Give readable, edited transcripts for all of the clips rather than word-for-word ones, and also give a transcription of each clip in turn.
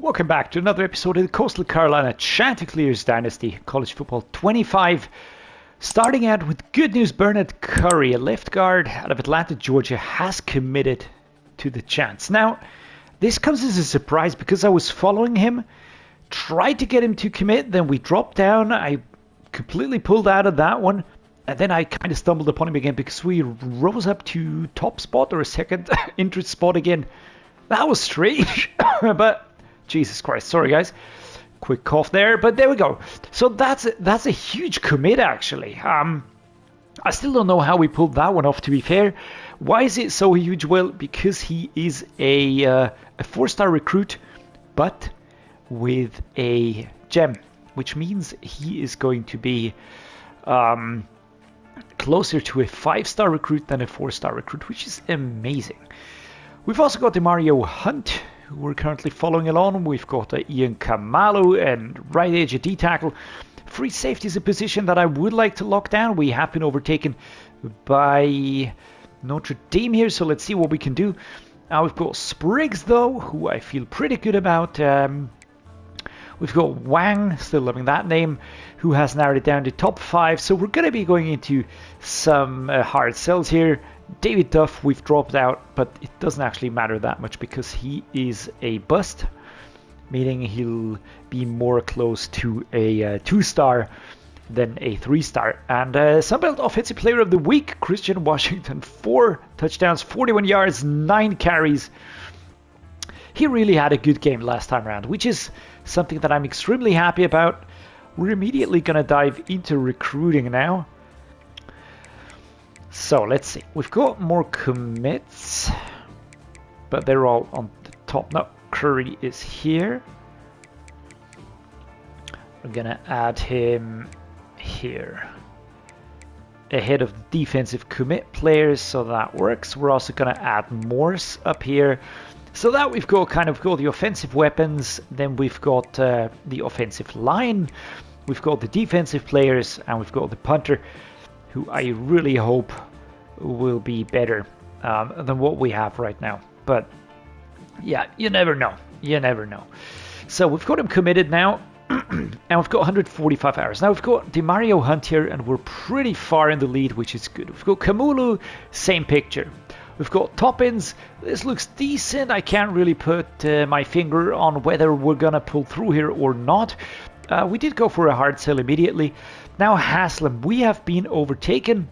Welcome back to another episode of the Coastal Carolina Chanticleers Dynasty College Football 25. Starting out with good news, Bernard Curry, a left guard out of Atlanta, Georgia, has committed to the Chants. Now, this comes as a surprise because I was following him, tried to get him to commit, then we dropped down. I completely pulled out of that one, and then I kind of stumbled upon him again because we rose up to top spot or a second interest spot again. That was strange, but Jesus Christ, sorry guys. Quick cough there, but there we go. So that's a huge commit actually. I still don't know how we pulled that one off, to be fair. Why is it so huge? Well, because he is a 4-star recruit, but with a gem, which means he is going to be closer to a 5-star recruit than a 4-star recruit, which is amazing. We've also got the Mario Hunt, who we're currently following along. We've got Ian Kamalu and right edge, a D-tackle. Free safety is a position that I would like to lock down. We have been overtaken by Notre Dame here, so let's see what we can do. We've got Spriggs, though, who I feel pretty good about. We've got Wang, still loving that name, who has narrowed it down to top 5. So we're going to be going into some hard sells here. David Duff, we've dropped out, but it doesn't actually matter that much because he is a bust, meaning he'll be more close to a 2-star than a 3-star. And Sunbelt Offensive Player of the Week, Christian Washington, 4 touchdowns, 41 yards, 9 carries. He really had a good game last time around, which is something that I'm extremely happy about. We're immediately going to dive into recruiting now. So let's see. We've got more commits, but they're all on the top. No, Curry is here. We're going to add him here, ahead of the defensive commit players, so that works. We're also going to add Morse up here. So that we've got the offensive weapons, then we've got the offensive line, we've got the defensive players, and we've got the punter, who I really hope will be better than what we have right now. But yeah, you never know. You never know. So we've got him committed now, and we've got 145 hours. Now we've got DeMario Hunt here, and we're pretty far in the lead, which is good. We've got Kamulu, same picture. We've got Toppins. This looks decent. I can't really put my finger on whether we're going to pull through here or not. We did go for a hard sell immediately. Now Haslam, we have been overtaken.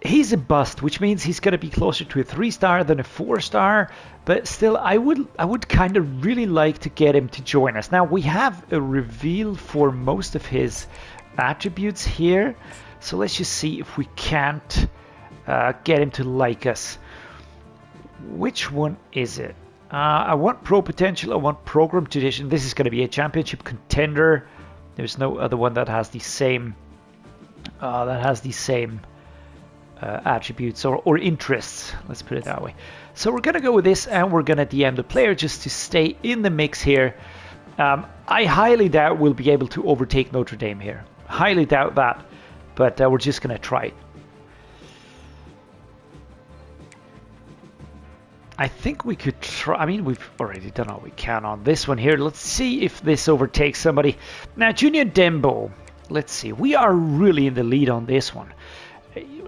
He's a bust, which means he's going to be closer to a 3-star than a 4-star. But still, I would kind of really like to get him to join us. Now, we have a reveal for most of his attributes here. So let's just see if we can't get him to like us. Which one is it? I want Pro Potential. I want Program Tradition. This is going to be a championship contender. There's no other one that has the same attributes or interests. Let's put it that way. So we're going to go with this, and we're going to DM the player just to stay in the mix here. I highly doubt we'll be able to overtake Notre Dame here. Highly doubt that, but we're just going to try it. I think we could try. I mean, we've already done all we can on this one here. Let's see if this overtakes somebody. Now, Junior Dembo. Let's see. We are really in the lead on this one.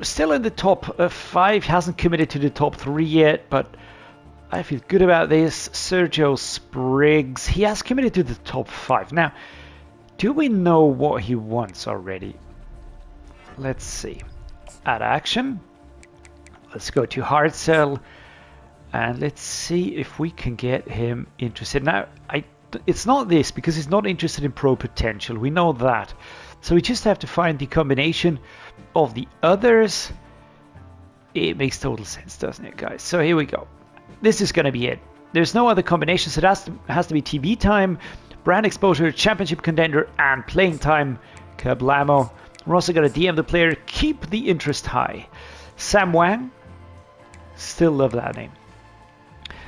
Still in the top 5. Hasn't committed to the top 3 yet, but I feel good about this. Sergio Spriggs. He has committed to the top 5. Now, do we know what he wants already? Let's see. Add action. Let's go to hard sell. And let's see if we can get him interested. Now, it's not this, because he's not interested in Pro Potential. We know that. So we just have to find the combination of the others. It makes total sense, doesn't it, guys? So here we go. This is going to be it. There's no other combinations. It has to be TV time, brand exposure, championship contender, and playing time. Kablamo. We're also going to DM the player. Keep the interest high. Sam Wang. Still love that name.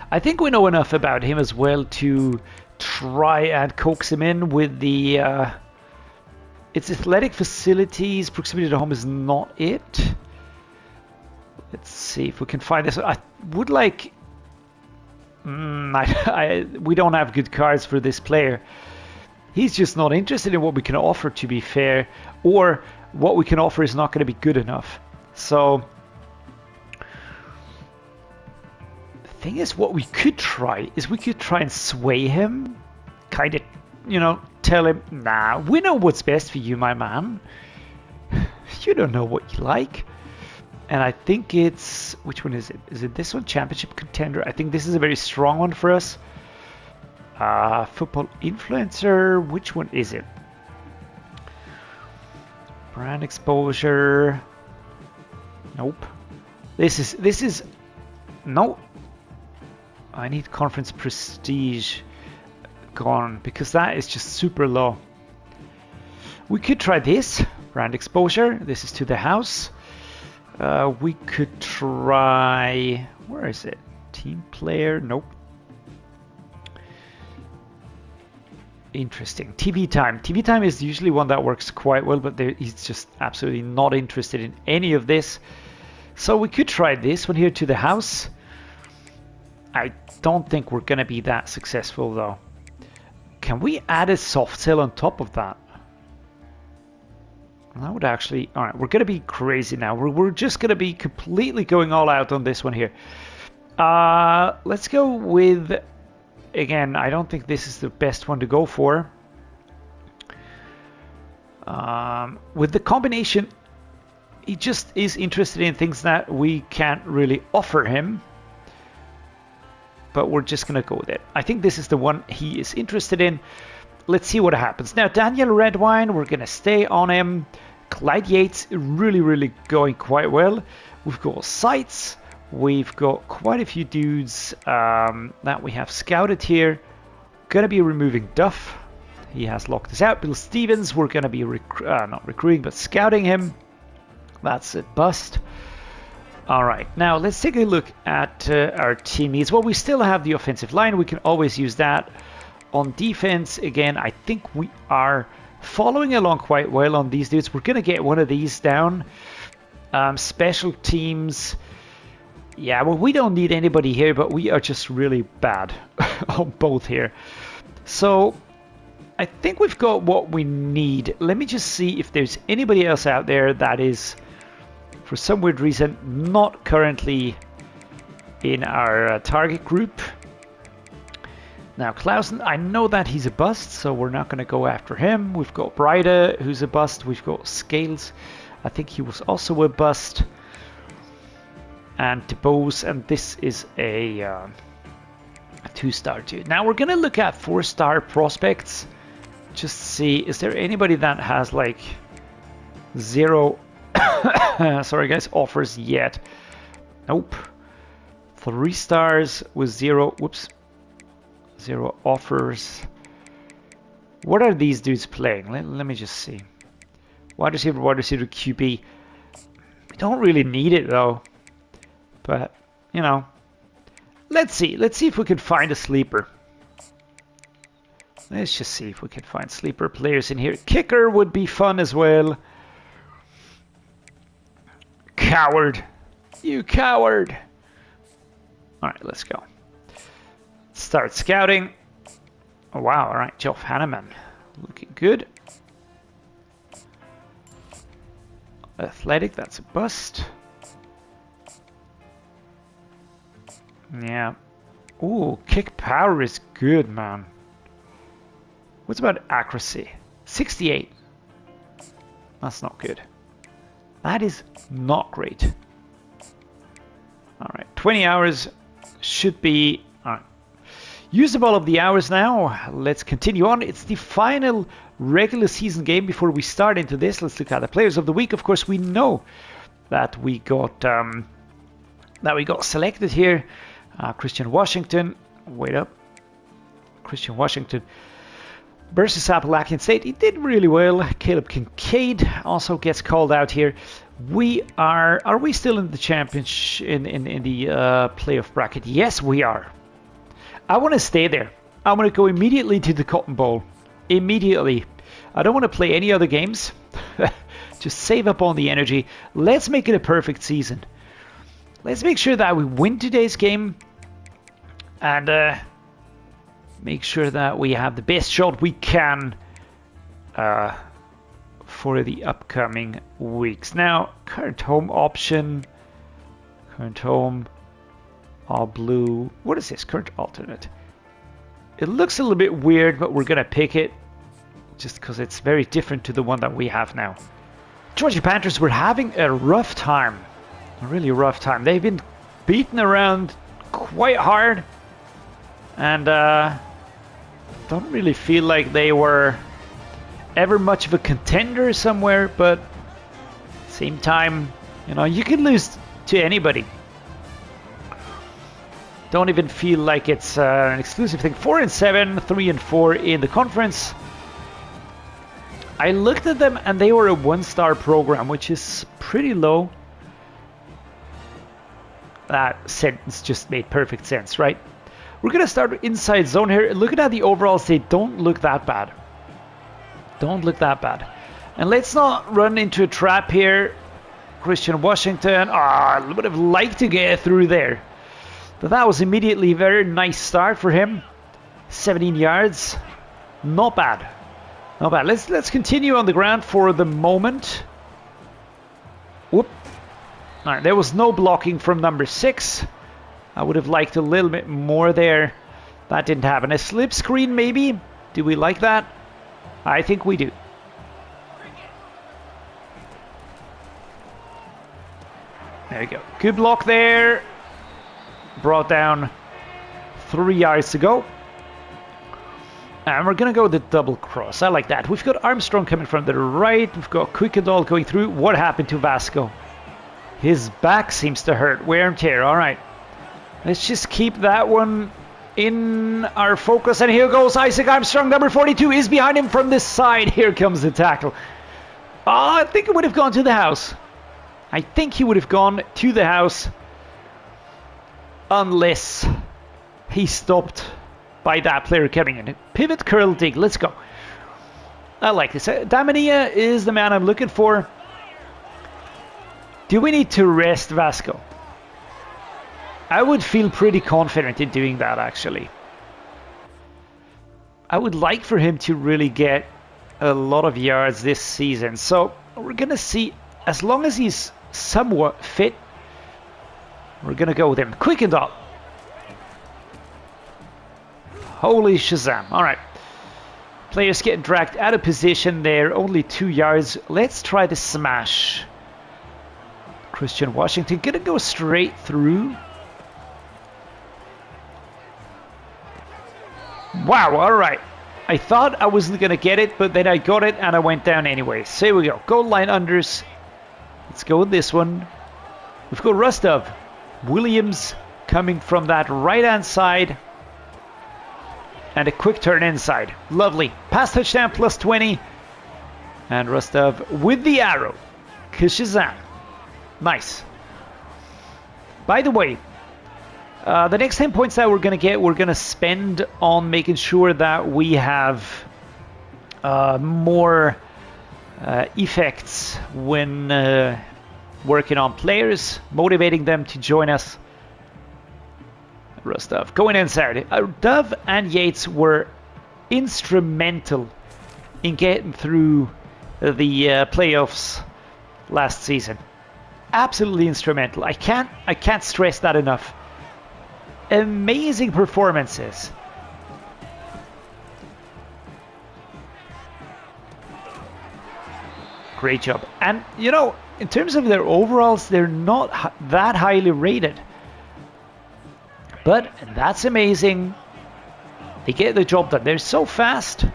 I think we know enough about him as well to try and coax him in with the... It's athletic facilities. Proximity to home is not it. Let's see if we can find this. I would like We don't have good cards for this player. He's just not interested in what we can offer, to be fair, or what we can offer is not going to be good enough. So the thing is, what we could try is we could try and sway him, kind of, you know, tell him, nah, we know what's best for you, my man. You don't know what you like. And I think it's, which one is it? Is it this one? Championship contender. I think this is a very strong one for us. Football influencer. Which one is it? Brand exposure. Nope. This is no. I need conference prestige gone because that is just super low. We could try this. Brand exposure. This is to the house. We could try, where is it? Team player, nope. Interesting. TV time. TV time is usually one that works quite well, but he's just absolutely not interested in any of this. So we could try this one here to the house. I don't think we're going to be that successful though. Can we add a soft sell on top of that? That would actually... Alright, we're going to be crazy now. We're just going to be completely going all out on this one here. Let's go with... Again, I don't think this is the best one to go for. With the combination, he just is interested in things that we can't really offer him. But we're just going to go with it. I think this is the one he is interested in. Let's see what happens. Now, Daniel Redwine, we're going to stay on him. Clyde Yates, really going quite well. We've got sites. We've got quite a few dudes that we have scouted here. Going to be removing Duff. He has locked us out. Bill Stevens, we're going to be not recruiting, but scouting him. That's a bust. All right, now let's take a look at our team needs. Well, we still have the offensive line. We can always use that. On defense, again, I think we are following along quite well on these dudes. We're going to get one of these down. Special teams. Yeah, well, we don't need anybody here, but we are just really bad on both here. So I think we've got what we need. Let me just see if there's anybody else out there that is, for some weird reason, not currently in our target group. Now, Clausen, I know that he's a bust, so we're not going to go after him. We've got Bryda, who's a bust. We've got Scales. I think he was also a bust. And DeBose, and this is a 2-star too. Now, we're going to look at 4-star prospects. Just see, is there anybody that has like 0, sorry guys, offers yet? Nope. 3 stars with 0, whoops. 0 offers. What are these dudes playing? Let me just see. Wide receiver, QB. We don't really need it though. But, you know, let's see. Let's see if we can find a sleeper. Let's just see if we can find sleeper players in here. Kicker would be fun as well. Coward. You coward. All right, let's go. Start scouting. Oh, wow. All right, Geoff Hanneman. Looking good. Athletic, that's a bust. Yeah. Ooh, kick power is good, man. What's about accuracy? 68. That's not good. That is not great. All right, 20 hours should be... All right. Usable of the hours now. Let's continue on. It's the final regular season game before we start into this. Let's look at the players of the week. Of course, we know that we got selected here. Christian Washington. Wait up. Christian Washington versus Appalachian State. He did really well. Caleb Kincaid also gets called out here. We are we still in the championship in the playoff bracket? Yes, we are. I want to stay there. I want to go immediately to the Cotton Bowl. Immediately. I don't want to play any other games. Just save up on the energy. Let's make it a perfect season. Let's make sure that we win today's game. and make sure that we have the best shot we can for the upcoming weeks. Now, current home option, current home, all blue. What is this? Current alternate. It looks a little bit weird, but we're gonna pick it just because it's very different to the one that we have now. Georgia Panthers were having a rough time, a really rough time. They've been beaten around quite hard, and don't really feel like they were ever much of a contender somewhere, but same time, you know, you can lose to anybody. Don't even feel like it's an exclusive thing. 4-7, 3-4 in the conference. I looked at them and they were a 1-star program, which is pretty low. That sentence just made perfect sense, right? We're gonna start inside zone here. Looking at the overalls, they don't look that bad. Don't look that bad. And let's not run into a trap here. Christian Washington. I would have liked to get through there. But that was immediately a very nice start for him. 17 yards. Not bad. Not bad. Let's continue on the ground for the moment. Whoop. Alright, there was no blocking from number 6. I would have liked a little bit more there. That didn't happen. A slip screen maybe? Do we like that? I think we do. There we go. Good block there. Brought down 3 yards to go. And we're going to go with the double cross. I like that. We've got Armstrong coming from the right. We've got Quickendall going through. What happened to Vasco? His back seems to hurt. Wear and tear. All right. Let's just keep that one in our focus. And here goes Isaac Armstrong. Number 42 is behind him from this side. Here comes the tackle. I think it would have gone to the house. I think he would have gone to the house. Unless he stopped by that player coming in. Pivot, curl, dig. Let's go. I like this. Damania is the man I'm looking for. Do we need to rest Vasco? I would feel pretty confident in doing that, actually. I would like for him to really get a lot of yards this season. So we're going to see, as long as he's somewhat fit, we're going to go with him. Quickendall. Holy Shazam. All right. Players getting dragged out of position there. Only 2 yards. Let's try the smash. Christian Washington going to go straight through. Wow. All right. I thought I wasn't going to get it, but then I got it and I went down anyway. So here we go. Goal line unders. Let's go with this one. We've got Rostov. Williams coming from that right-hand side. And a quick turn inside. Lovely. Pass touchdown plus 20. And Rostov with the arrow. Kishizan. Nice. By the way, the next 10 points that we're going to get, we're going to spend on making sure that we have more effects when working on players, motivating them to join us. Rostov going inside. Dove and Yates were instrumental in getting through the playoffs last season. Absolutely instrumental. I can't stress that enough. Amazing performances. Great job. And you know, in terms of their overalls, they're not that highly rated. But that's amazing. They get the job done. They're so fast.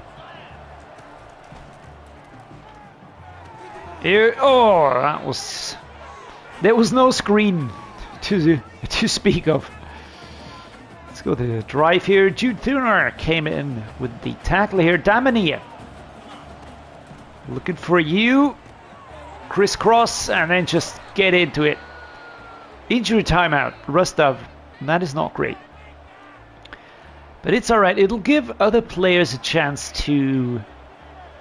Here, oh, there was no screen to speak of. Let's go to the drive here. Jude Thuner came in with the tackle here. Damania. Looking for you. Crisscross and then just get into it. Injury timeout. Rostov. That is not great. But it's alright. It'll give other players a chance to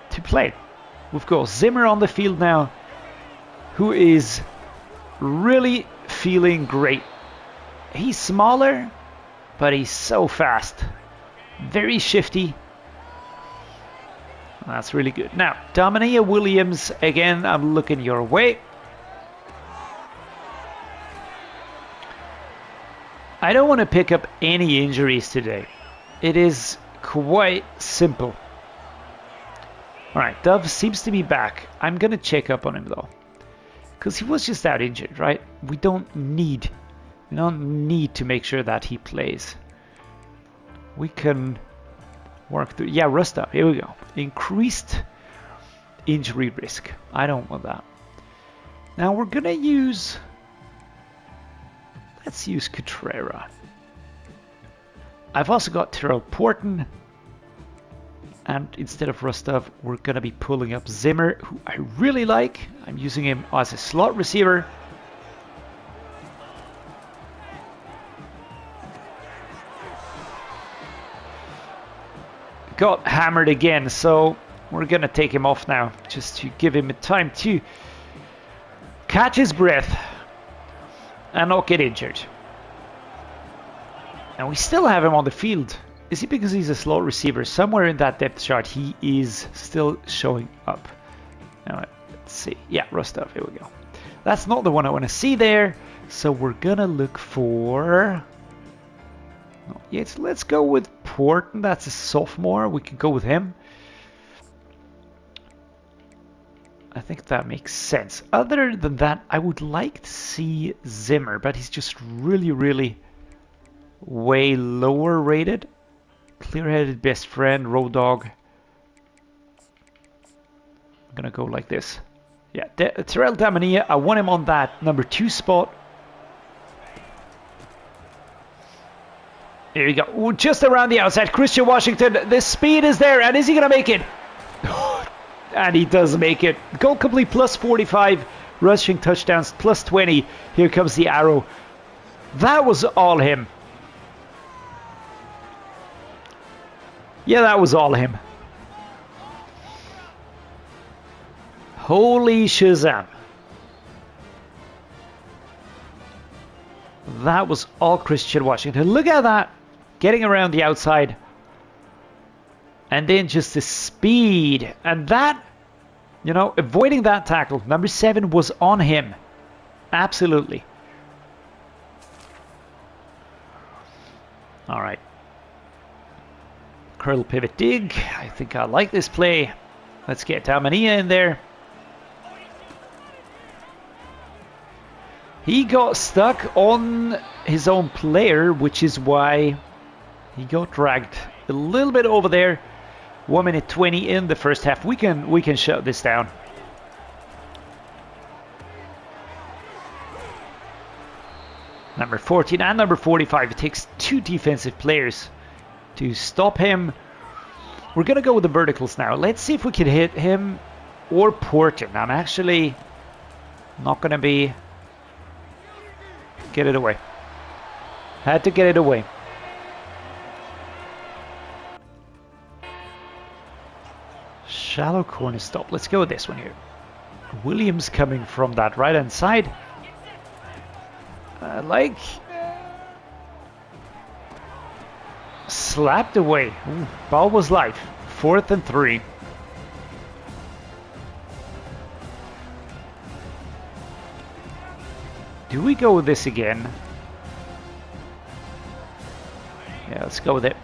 play. We've got Zimmer on the field now, who is really feeling great. He's smaller, but he's so fast. Very shifty. That's really good. Now, Dominia Williams, again, I'm looking your way. I don't want to pick up any injuries today. It is quite simple. Alright, Dove seems to be back. I'm going to check up on him though. Because he was just out injured, right? We don't need to make sure that he plays. We can work through... Yeah, rust up. Here we go. Increased injury risk. I don't want that. Now we're going to use... Let's use Cutrera. I've also got Terrell Porton. And instead of Rostov, we're going to be pulling up Zimmer, who I really like. I'm using him as a slot receiver. Got hammered again, so we're going to take him off now, just to give him time to catch his breath and not get injured. And we still have him on the field. Is it because he's a slot receiver? Somewhere in that depth chart, he is still showing up. Now, let's see. Yeah, Rostov. Here we go. That's not the one I want to see there. So we're going to look for... Yes, let's go with Porton. That's a sophomore. We can go with him. I think that makes sense. Other than that, I would like to see Zimmer, but he's just really, really way lower rated. Clear-headed best friend, Road Dog. I'm gonna go like this. Yeah, Terrell Damania, I want him on that number 2 spot. Here we go. Ooh, just around the outside. Christian Washington, the speed is there, and is he gonna make it? And he does make it. Goal complete plus 45. Rushing touchdowns plus 20. Here comes the arrow. That was all him. Yeah, that was all him. Holy Shazam. That was all Christian Washington. Look at that. Getting around the outside. And then just the speed. And that, you know, avoiding that tackle. Number 7 was on him. Absolutely. All right. Curl pivot dig. I think I like this play. Let's get Damania in there. He got stuck on his own player, which is why he got dragged a little bit over there. 1 minute 20 in the first half. We can shut this down. Number 14 and number 45. It takes 2 defensive players to stop him. We're going to go with the verticals now. Let's see if we can hit him or Porton. I'm actually not going to be... Get it away. Had to get it away. Shallow corner stop. Let's go with this one here. Williams coming from that right hand side. Like... Slapped away. Ooh, ball was live. 4th and 3. Do we go with this again? Yeah, let's go with it.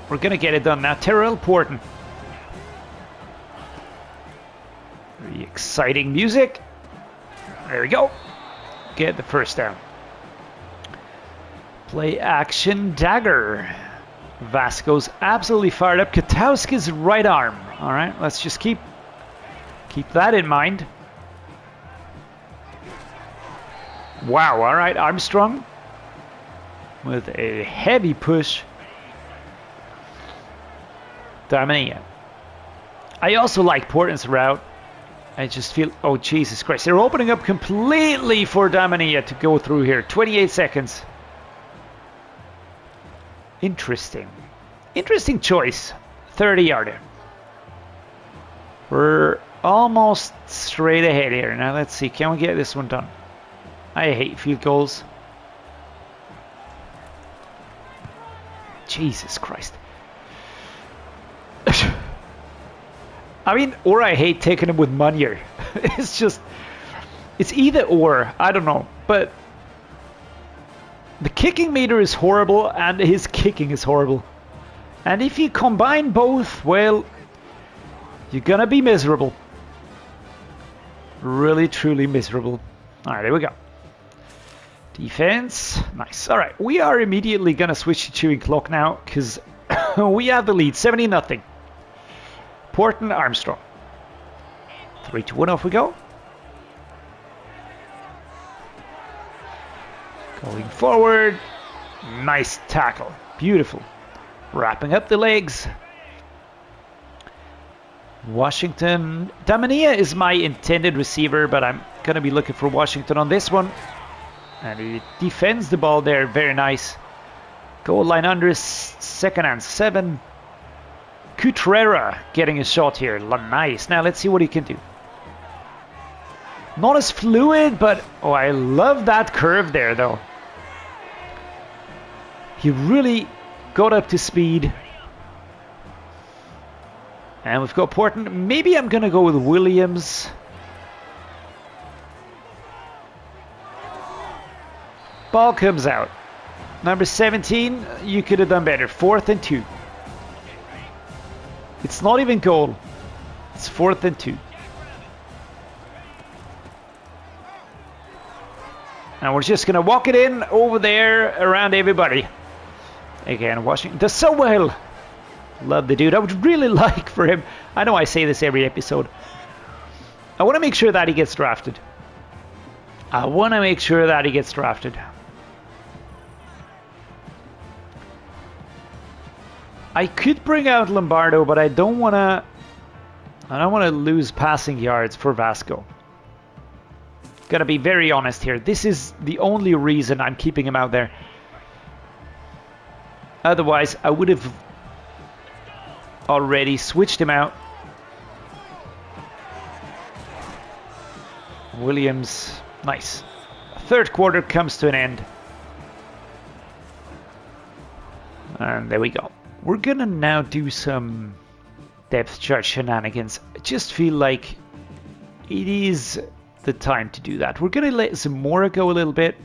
We're gonna get it done now. Terrell Porton. Very exciting music. There we go. Get the first down. Play action dagger. Vasco's absolutely fired up. Katowski's right arm. All right, let's just keep that in mind. Wow, all right, Armstrong with a heavy push. Damania. I also like Porton's route. I just feel, oh Jesus Christ, they're opening up completely for Damania to go through here. 28 seconds. Interesting. Interesting choice. 30-yarder. We're almost straight ahead here. Now let's see, can we get this one done? I hate field goals. Jesus Christ. I mean, or I hate taking him with Munyer. It's just, it's either or. I don't know. But the kicking meter is horrible and his kicking is horrible. And if you combine both, well, you're gonna be miserable. Really, truly miserable. All right, there we go. Defense, nice. All right, we are immediately gonna switch to chewing clock now because we have the lead, 70-0. Porton, Armstrong. 3-1, off we go. Going forward, nice tackle, beautiful. Wrapping up the legs. Washington. Damania is my intended receiver, but I'm going to be looking for Washington on this one. And he defends the ball there. Very nice. Goal line under, 2nd and 7. Cutrera getting a shot here. Nice. Now let's see what he can do. Not as fluid, but oh, I love that curve there though. He really got up to speed. And we've got Porton. Maybe I'm going to go with Williams. Ball comes out. Number 17, you could have done better. 4th and 2. It's not even goal. It's 4th and 2. And we're just going to walk it in over there around everybody. Again, Washington does so well. Love the dude. I would really like for him. I know I say this every episode. I want to make sure that he gets drafted. I want to make sure that he gets drafted. I could bring out Lombardo, but I don't want to. I don't want to lose passing yards for Vasco. Gotta be very honest here. This is the only reason I'm keeping him out there. Otherwise, I would have already switched him out. Williams, nice. 3rd quarter comes to an end. And there we go. We're gonna now do some depth chart shenanigans. I just feel like it is the time to do that. We're gonna let Zamora go a little bit.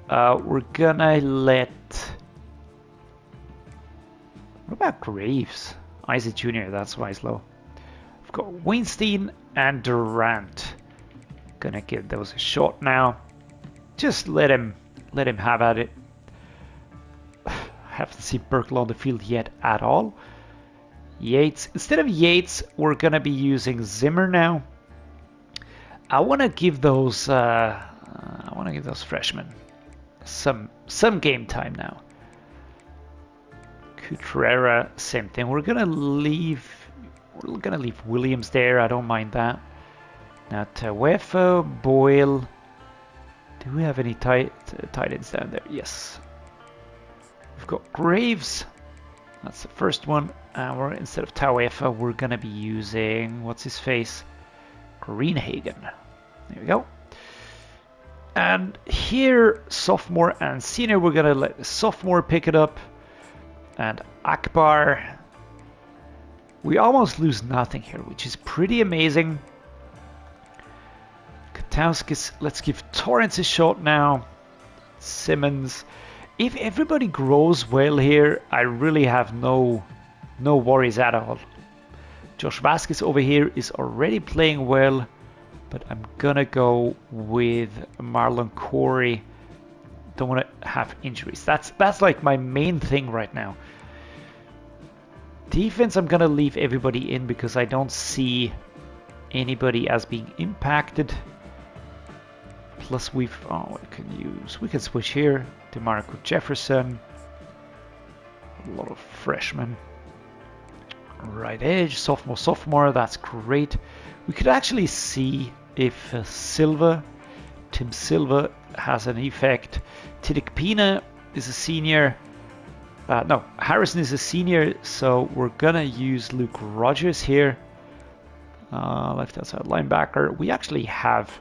We're gonna let... What about Graves? Isaac Jr., that's why he's low. We've got Weinstein and Durant. Gonna give those a shot now. Just let him have at it. Haven't seen Burkle on the field yet at all. Yates. Instead of Yates, we're gonna be using Zimmer now. I wanna give those freshmen some game time now. Cutrera, same thing. We're gonna leave Williams there. I don't mind that. Now Tawefa, Boyle. Do we have any tight ends down there? Yes. We've got Graves. That's the first one. And instead of Tawefa, we're gonna be using what's his face? Greenhagen. There we go. And here, sophomore and senior, we're gonna let the sophomore pick it up. And Akbar, we almost lose nothing here, which is pretty amazing. Katauskis, let's give Torrance a shot now. Simmons. If everybody grows well here, I really have no worries at all. Josh Vasquez over here is already playing well, but I'm gonna go with Marlon Corey. Don't want to have injuries. That's like my main thing right now. Defense, I'm gonna leave everybody in because I don't see anybody as being impacted. Plus we can switch here to Marco Jefferson. A lot of freshmen. Right edge, sophomore, that's great. We could actually see if Tim Silva has an effect. Tidikpina is a senior. No, Harrison is a senior, so we're gonna use Luke Rogers here. Left outside linebacker. We actually have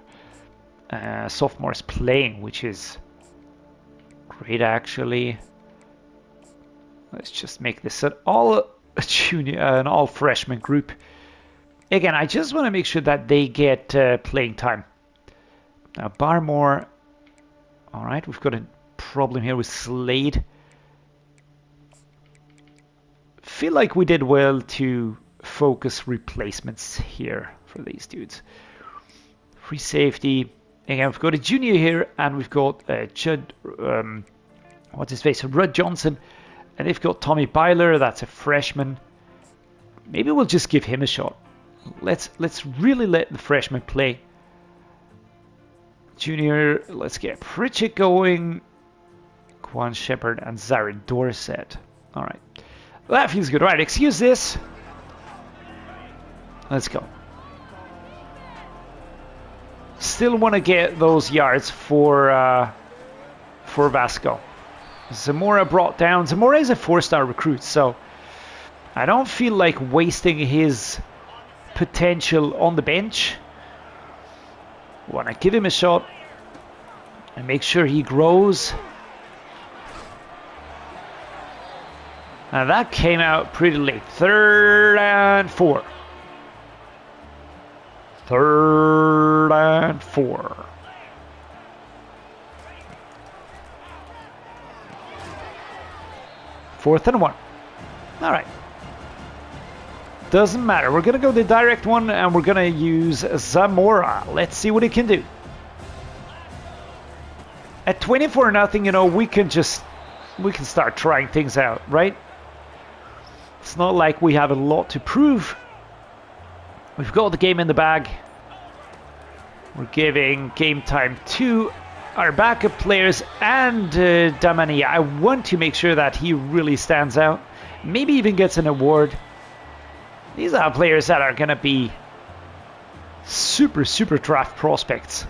sophomores playing, which is great actually. Let's just make this an all junior, an all freshman group. Again, I just want to make sure that they get playing time. Now Barmore. All right, we've got a problem here with Slade. Feel like we did well to focus replacements here for these dudes. Free safety. Again, we've got a junior here, and we've got Judd. What's his face? Rudd Johnson, and they've got Tommy Byler. That's a freshman. Maybe we'll just give him a shot. Let's really let the freshman play. Junior, let's get Pritchett going. Quan Shepard and Zarin Dorset. All right, that feels good. All right, excuse this. Let's go. Still want to get those yards for Vasco. Zamora brought down. Zamora is a 4-star recruit, so I don't feel like wasting his potential on the bench. Want to give him a shot and make sure he grows. And that came out pretty late. 3rd and 4. 3rd and 4. Fourth and 1. All right. Doesn't matter. We're going to go the direct one, and we're going to use Zamora. Let's see what he can do. At 24-0, you know, we can start trying things out, right? It's not like we have a lot to prove. We've got the game in the bag. We're giving game time to our backup players and Damania. I want to make sure that he really stands out. Maybe even gets an award. These are players that are going to be super draft prospects.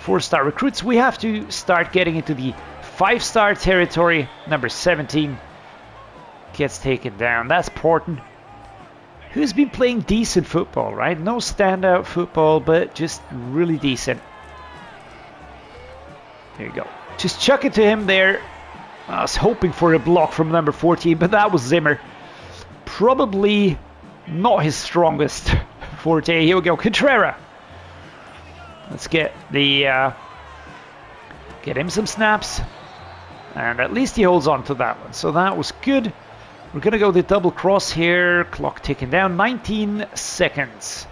4-star recruits. We have to start getting into the 5-star territory. Number 17 gets taken down. That's Porton, who's been playing decent football, right? No standout football, but just really decent. There you go. Just chuck it to him there. I was hoping for a block from number 14, but that was Zimmer. Probably not his strongest forte. Here we go. Contreras. Let's get him some snaps. And at least he holds on to that one. So that was good. We're going to go the double cross here. Clock ticking down. 19 seconds.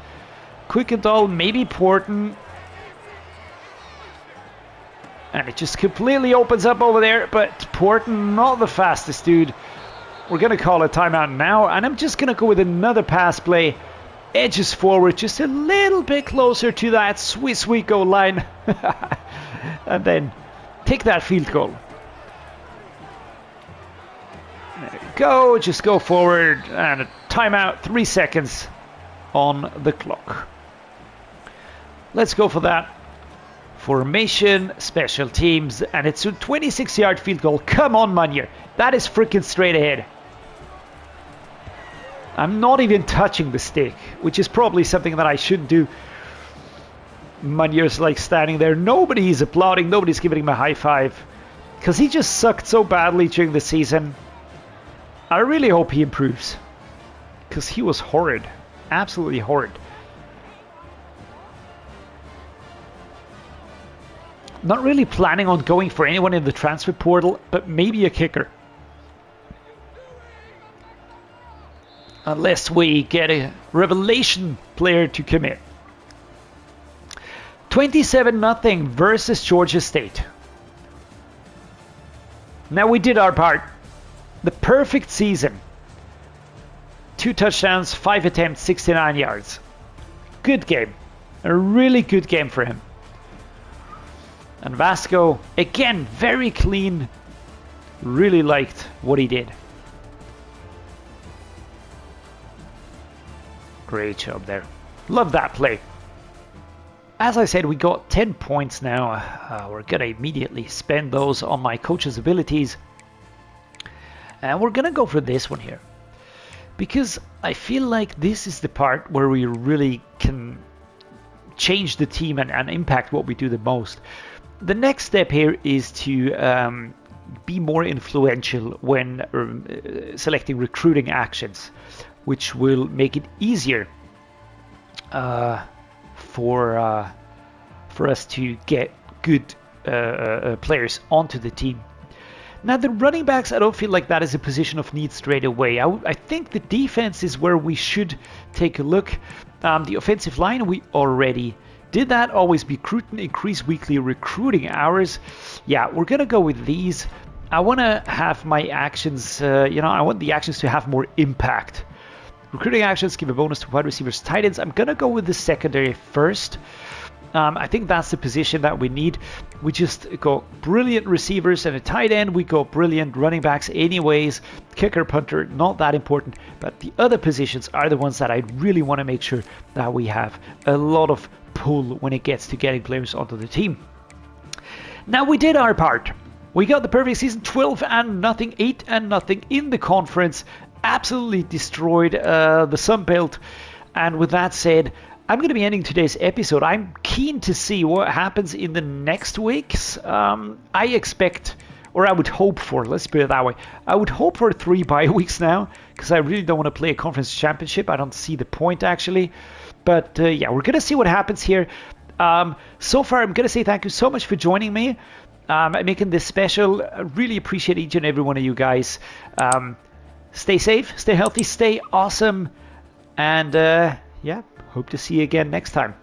Quickendall, maybe Porton. And it just completely opens up over there. But Porton, not the fastest dude. We're going to call a timeout now. And I'm just going to go with another pass play. Edges forward just a little bit closer to that sweet goal line. And then take that field goal. There you go. Just go forward. And a timeout. 3 seconds on the clock. Let's go for that. Formation, special teams, and it's a 26-yard field goal. Come on, Munier. That is freaking straight ahead. I'm not even touching the stick, which is probably something that I shouldn't do. Munier's like standing there. Nobody's applauding. Nobody's giving him a high five. Because he just sucked so badly during the season. I really hope he improves. Because he was horrid. Absolutely horrid. Not really planning on going for anyone in the transfer portal, but maybe a kicker. Unless we get a revelation player to commit. 27-0 versus Georgia State. Now we did our part. The perfect season. 2 touchdowns, 5 attempts, 69 yards. Good game. A really good game for him. And Vasco, again, very clean. Really liked what he did. Great job there. Love that play. As I said, we got 10 points now. We're going to immediately spend those on my coach's abilities. And we're going to go for this one here. Because I feel like this is the part where we really can change the team and impact what we do the most. The next step here is to be more influential when selecting recruiting actions, which will make it easier for us to get good players onto the team. Now, the running backs, I don't feel like that is a position of need straight away. I think the defense is where we should take a look. The offensive line, we already did that. Always be recruiting, increase weekly recruiting hours. Yeah, we're going to go with these. I want to have my actions, I want the actions to have more impact. Recruiting actions give a bonus to wide receivers, tight ends. I'm going to go with the secondary first. I think that's the position that we need. We just got brilliant receivers and a tight end. We got brilliant running backs anyways. Kicker, punter, not that important. But the other positions are the ones that I really want to make sure that we have a lot of pull when it gets to getting players onto the team. Now, we did our part. We got the perfect season, 12-0, 8-0 in the conference. Absolutely destroyed the Sun Belt. And with that said, I'm going to be ending today's episode. I'm keen to see what happens in the next weeks. I expect, or I would hope for, let's put it that way, I would hope for 3 bye weeks now, because I really don't want to play a conference championship. I don't see the point, actually. But yeah, we're going to see what happens here. So far, I'm going to say thank you so much for joining me. Making this special. I really appreciate each and every one of you guys. Stay safe, stay healthy, stay awesome, and yeah, hope to see you again next time.